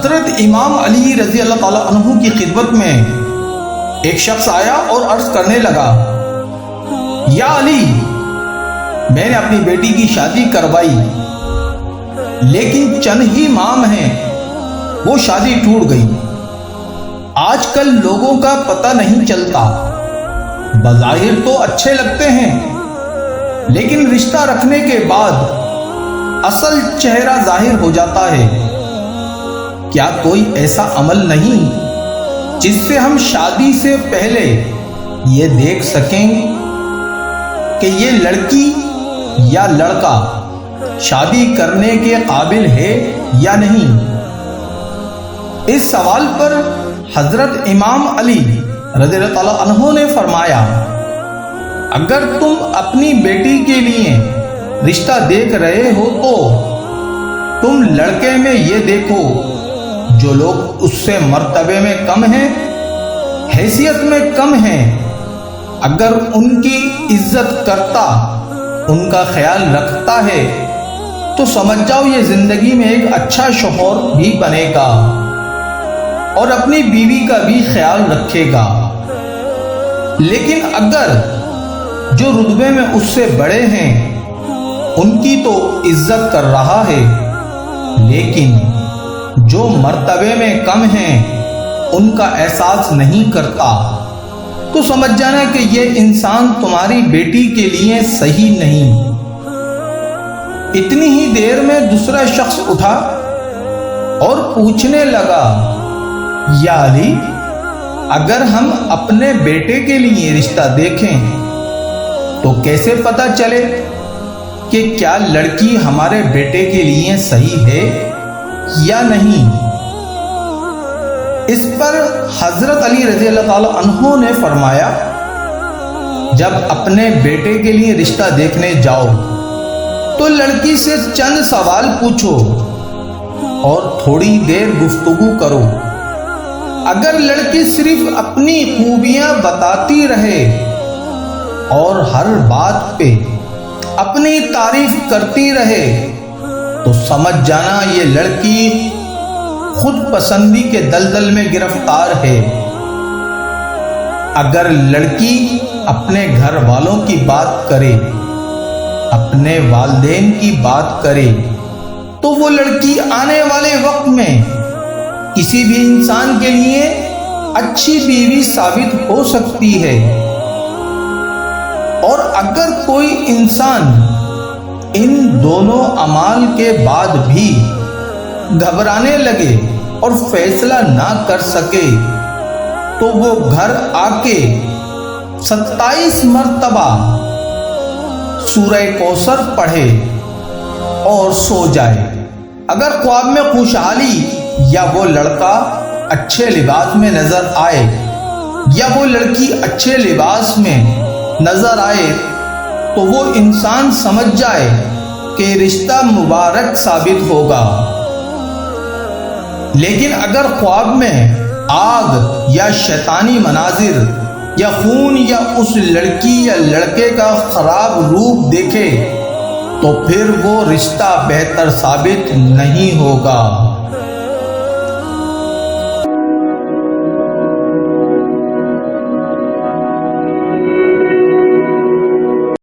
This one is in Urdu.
حضرت امام علی رضی اللہ تعالیٰ عنہ کی خدمت میں ایک شخص آیا اور عرض کرنے لگا، یا علی، میں نے اپنی بیٹی کی شادی کروائی لیکن چند ہی ماہ ہیں وہ شادی ٹوٹ گئی۔ آج کل لوگوں کا پتہ نہیں چلتا، بظاہر تو اچھے لگتے ہیں لیکن رشتہ رکھنے کے بعد اصل چہرہ ظاہر ہو جاتا ہے۔ کیا کوئی ایسا عمل نہیں جس سے ہم شادی سے پہلے یہ دیکھ سکیں کہ یہ لڑکی یا لڑکا شادی کرنے کے قابل ہے یا نہیں؟ اس سوال پر حضرت امام علی رضی اللہ تعالیٰ عنہ نے فرمایا، اگر تم اپنی بیٹی کے لیے رشتہ دیکھ رہے ہو تو تم لڑکے میں یہ دیکھو جو لوگ اس سے مرتبے میں کم ہیں، حیثیت میں کم ہیں، اگر ان کی عزت کرتا، ان کا خیال رکھتا ہے تو سمجھ جاؤ یہ زندگی میں ایک اچھا شوہر بھی بنے گا اور اپنی بیوی کا بھی خیال رکھے گا۔ لیکن اگر جو رتبے میں اس سے بڑے ہیں ان کی تو عزت کر رہا ہے لیکن جو مرتبے میں کم ہیں ان کا احساس نہیں کرتا تو سمجھ جانا کہ یہ انسان تمہاری بیٹی کے لیے صحیح نہیں۔ اتنی ہی دیر میں دوسرا شخص اٹھا اور پوچھنے لگا، یا علی، اگر ہم اپنے بیٹے کے لیے رشتہ دیکھیں تو کیسے پتہ چلے کہ کیا لڑکی ہمارے بیٹے کے لیے صحیح ہے یا نہیں؟ اس پر حضرت علی رضی اللہ تعالیٰ عنہ نے فرمایا، جب اپنے بیٹے کے لیے رشتہ دیکھنے جاؤ تو لڑکی سے چند سوال پوچھو اور تھوڑی دیر گفتگو کرو۔ اگر لڑکی صرف اپنی خوبیاں بتاتی رہے اور ہر بات پہ اپنی تعریف کرتی رہے تو سمجھ جانا یہ لڑکی خود پسندی کے دلدل میں گرفتار ہے۔ اگر لڑکی اپنے گھر والوں کی بات کرے، اپنے والدین کی بات کرے تو وہ لڑکی آنے والے وقت میں کسی بھی انسان کے لیے اچھی بیوی ثابت ہو سکتی ہے۔ اور اگر کوئی انسان ان دونوں اعمال کے بعد بھی گھبرانے لگے اور فیصلہ نہ کر سکے تو وہ گھر آ کے 27 مرتبہ سورہ کوثر پڑھے اور سو جائے۔ اگر خواب میں خوشحالی یا وہ لڑکا اچھے لباس میں نظر آئے یا وہ لڑکی اچھے لباس میں نظر آئے تو وہ انسان سمجھ جائے کہ رشتہ مبارک ثابت ہوگا۔ لیکن اگر خواب میں آگ یا شیطانی مناظر یا خون یا اس لڑکی یا لڑکے کا خراب روپ دیکھے تو پھر وہ رشتہ بہتر ثابت نہیں ہوگا۔